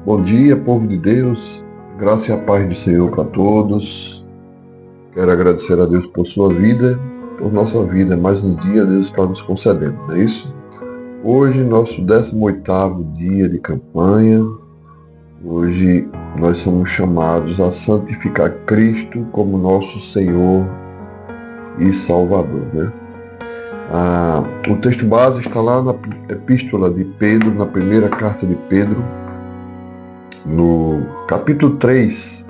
Bom dia, povo de Deus, graça e a paz do Senhor para todos. Quero agradecer a Deus por sua vida, por nossa vida. Mais um dia Deus está nos concedendo, não é isso? Hoje, nosso 18º dia de campanha. Hoje nós somos chamados a santificar Cristo como nosso Senhor e Salvador, né? O texto base está lá na epístola de Pedro, na primeira carta de Pedro, no capítulo 3,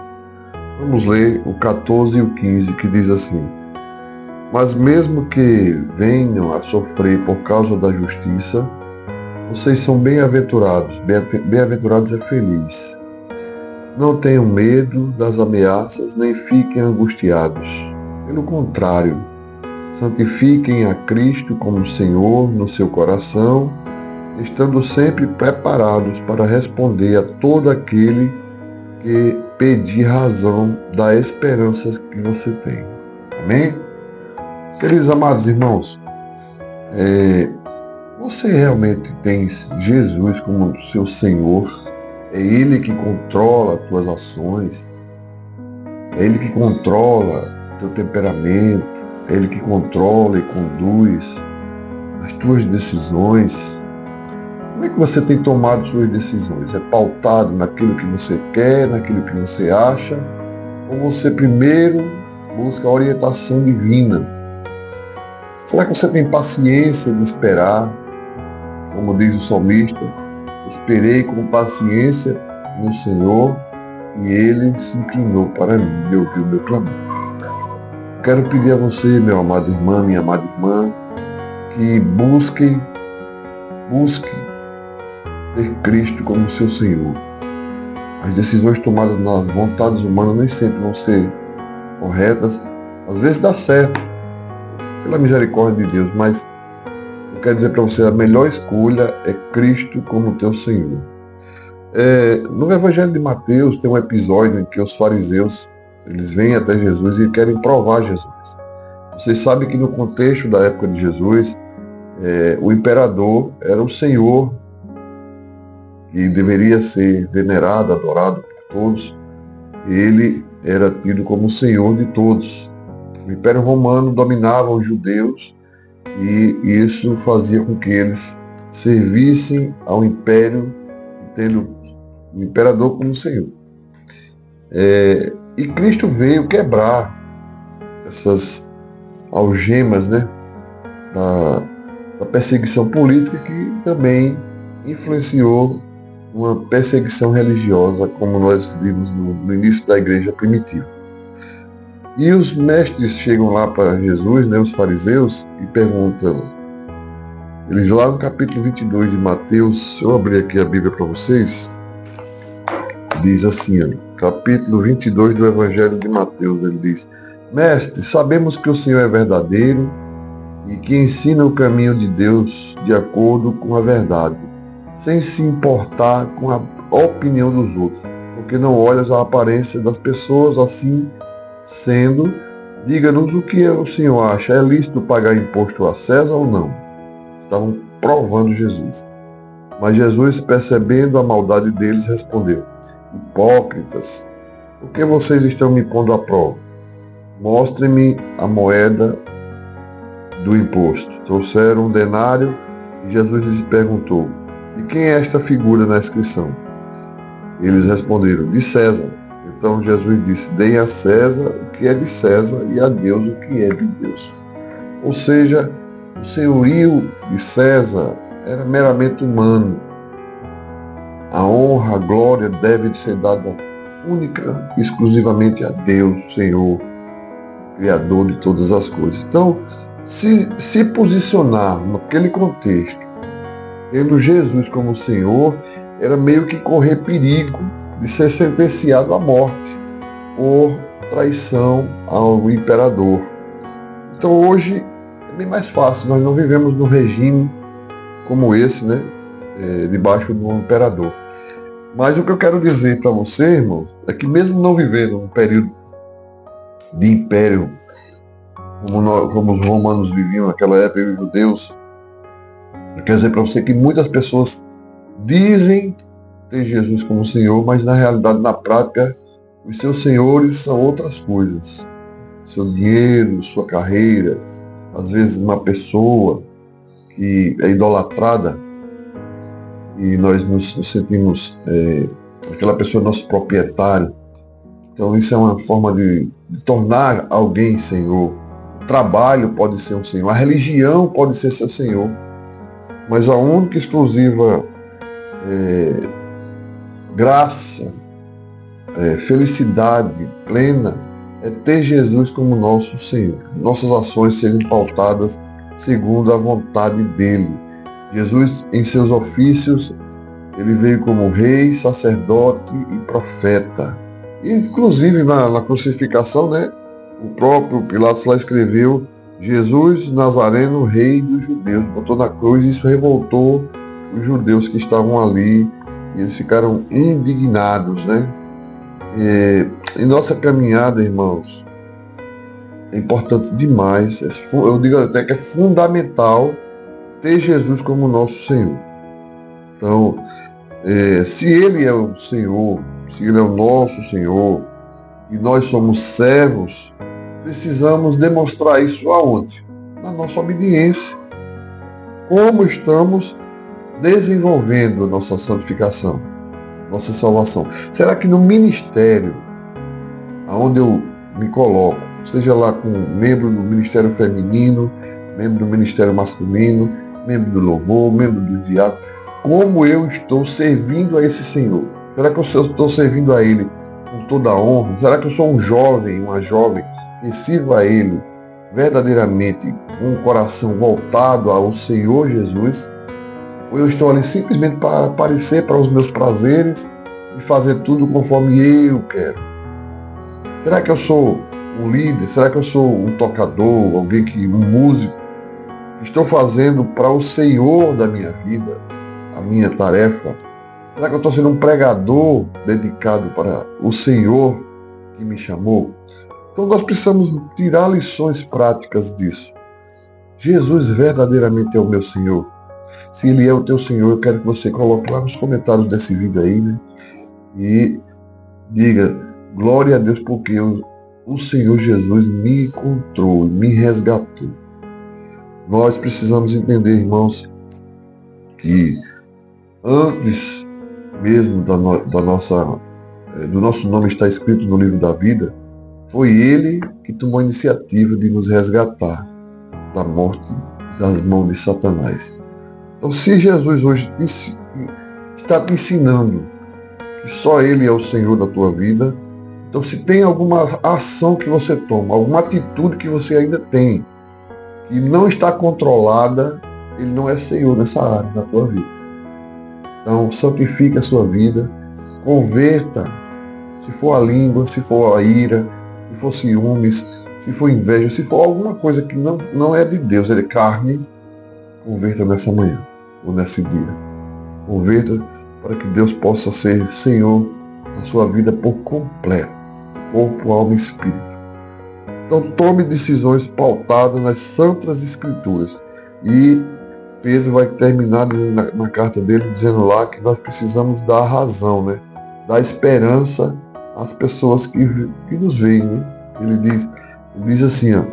vamos ler o 14 e o 15, que diz assim: Mas mesmo que venham a sofrer por causa da justiça, vocês são bem-aventurados. Bem-aventurados é feliz. Não tenham medo das ameaças, nem fiquem angustiados. Pelo contrário, santifiquem a Cristo como Senhor no seu coração, estando sempre preparados para responder a todo aquele que pedir razão da esperança que você tem. Amém? Queridos amados irmãos, você realmente tem Jesus como seu Senhor? É Ele que controla as tuas ações? É Ele que controla teu temperamento? É Ele que controla e conduz as tuas decisões? Como é que você tem tomado suas decisões? É pautado naquilo que você quer, naquilo que você acha? Ou você primeiro busca a orientação divina? Será que você tem paciência de esperar? Como diz o salmista, esperei com paciência no Senhor e Ele se inclinou para mim e ouviu meu clamor. Quero pedir a você, meu amado irmão, minha amada irmã, que busque ter Cristo como seu Senhor. As decisões tomadas nas vontades humanas nem sempre vão ser corretas. Às vezes dá certo, pela misericórdia de Deus, mas eu quero dizer para você, a melhor escolha é Cristo como teu Senhor. No Evangelho de Mateus tem um episódio em que os fariseus eles vêm até Jesus e querem provar Jesus. Vocês sabem que no contexto da época de Jesus, o imperador era o Senhor que deveria ser venerado, adorado por todos. Ele era tido como o Senhor de todos. O Império Romano dominava os judeus e isso fazia com que eles servissem ao Império, tendo o Imperador como Senhor. E Cristo veio quebrar essas algemas, né, da perseguição política, que também influenciou uma perseguição religiosa, como nós vimos no início da igreja primitiva. E os mestres chegam lá para Jesus, né, os fariseus, e perguntam, eles lá no capítulo 22 de Mateus, se eu abrir aqui a Bíblia para vocês, diz assim, capítulo 22 do Evangelho de Mateus, ele diz: Mestre, sabemos que o Senhor é verdadeiro e que ensina o caminho de Deus de acordo com a verdade, sem se importar com a opinião dos outros, porque não olhas a aparência das pessoas. Assim sendo, diga-nos o que o Senhor acha. É lícito pagar imposto a César ou não? Estavam provando Jesus. Mas Jesus, percebendo a maldade deles, respondeu: Hipócritas, por que vocês estão me pondo à prova? Mostrem-me a moeda do imposto. Trouxeram um denário e Jesus lhes perguntou: De quem é esta figura na inscrição? Eles responderam: De César. Então Jesus disse: Deem a César o que é de César e a Deus o que é de Deus. Ou seja, o senhorio de César era meramente humano. A honra, a glória deve ser dada única e exclusivamente a Deus, Senhor, Criador de todas as coisas. Então, se posicionar naquele contexto, tendo Jesus como Senhor, era meio que correr perigo de ser sentenciado à morte por traição ao imperador. Então hoje é bem mais fácil, nós não vivemos num regime como esse, né, debaixo do imperador. Mas o que eu quero dizer para você, irmão, é que mesmo não vivendo um período de império como os romanos viviam naquela época, e os judeus, eu quero dizer para você que muitas pessoas dizem ter Jesus como Senhor, mas na realidade, na prática, os seus senhores são outras coisas. Seu dinheiro, sua carreira, às vezes uma pessoa que é idolatrada e nós nos sentimos, aquela pessoa é nosso proprietário. Então isso é uma forma de tornar alguém Senhor. O trabalho pode ser um Senhor, a religião pode ser seu Senhor, mas a única e exclusiva graça, felicidade plena é ter Jesus como nosso Senhor. Nossas ações serem pautadas segundo a vontade dele. Jesus, em seus ofícios, ele veio como rei, sacerdote e profeta. E, inclusive na crucificação, né, o próprio Pilatos lá escreveu: Jesus Nazareno, rei dos judeus. Botou na cruz e isso revoltou os judeus que estavam ali. E eles ficaram indignados, né? Em nossa caminhada, irmãos, é importante demais, eu digo até que é fundamental ter Jesus como nosso Senhor. Então, se Ele é o Senhor, se Ele é o nosso Senhor, e nós somos servos, precisamos demonstrar isso aonde? Na nossa obediência. Como estamos desenvolvendo nossa santificação, nossa salvação? Será que no ministério, aonde eu me coloco, seja lá como membro do ministério feminino, membro do ministério masculino, membro do louvor, membro do diácono, como eu estou servindo a esse Senhor? Será que eu estou servindo a Ele com toda a honra? Será que eu sou um jovem, uma jovem que sirva a Ele verdadeiramente com um coração voltado ao Senhor Jesus? Ou eu estou ali simplesmente para aparecer para os meus prazeres e fazer tudo conforme eu quero? Será que eu sou um líder? Será que eu sou um tocador, um músico? Estou fazendo para o Senhor da minha vida a minha tarefa? Será que eu estou sendo um pregador dedicado para o Senhor que me chamou? Então nós precisamos tirar lições práticas disso. Jesus verdadeiramente é o meu Senhor? Se Ele é o teu Senhor, eu quero que você coloque lá nos comentários desse vídeo aí, né? E diga: glória a Deus, porque o Senhor Jesus me encontrou, me resgatou. Nós precisamos entender, irmãos, que antes mesmo do nosso nome estar escrito no livro da vida, foi Ele que tomou a iniciativa de nos resgatar da morte, das mãos de Satanás. Então, se Jesus hoje está te ensinando que só Ele é o Senhor da tua vida, então se tem alguma ação que você toma, alguma atitude que você ainda tem, e não está controlada, Ele não é Senhor nessa área da tua vida. Então, santifique a sua vida, converta, se for a língua, se for a ira, se for ciúmes, se for inveja, se for alguma coisa que não é de Deus, é de carne, converta nessa manhã, ou nesse dia. Converta para que Deus possa ser Senhor da sua vida por completo, corpo, alma e espírito. Então tome decisões pautadas nas santas escrituras. E Pedro vai terminar na carta dele dizendo lá que nós precisamos dar razão, né? Dar esperança às pessoas que nos veem, né? Ele diz assim, ó: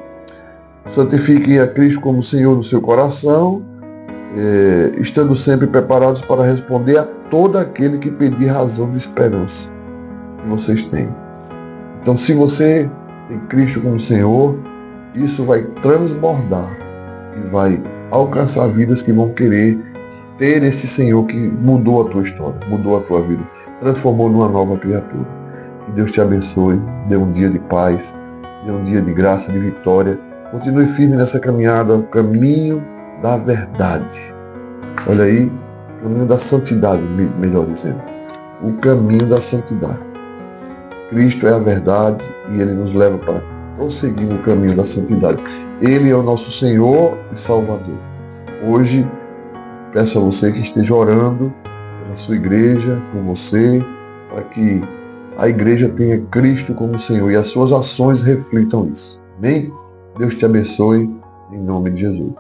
santifiquem a Cristo como Senhor do seu coração, estando sempre preparados para responder a todo aquele que pedir razão de esperança que vocês têm. Então, se você tem Cristo como Senhor, isso vai transbordar e vai alcançar vidas que vão querer ter esse Senhor que mudou a tua história, mudou a tua vida, transformou numa nova criatura. Que Deus te abençoe, dê um dia de paz, dê um dia de graça, de vitória. Continue firme nessa caminhada, o caminho da verdade. Olha aí, o caminho da santidade, melhor dizendo. O caminho da santidade. Cristo é a verdade e Ele nos leva para prosseguir no caminho da santidade. Ele é o nosso Senhor e Salvador. Hoje, peço a você que esteja orando pela sua igreja, com você, para que a igreja tenha Cristo como Senhor e as suas ações reflitam isso. Amém? Deus te abençoe, em nome de Jesus.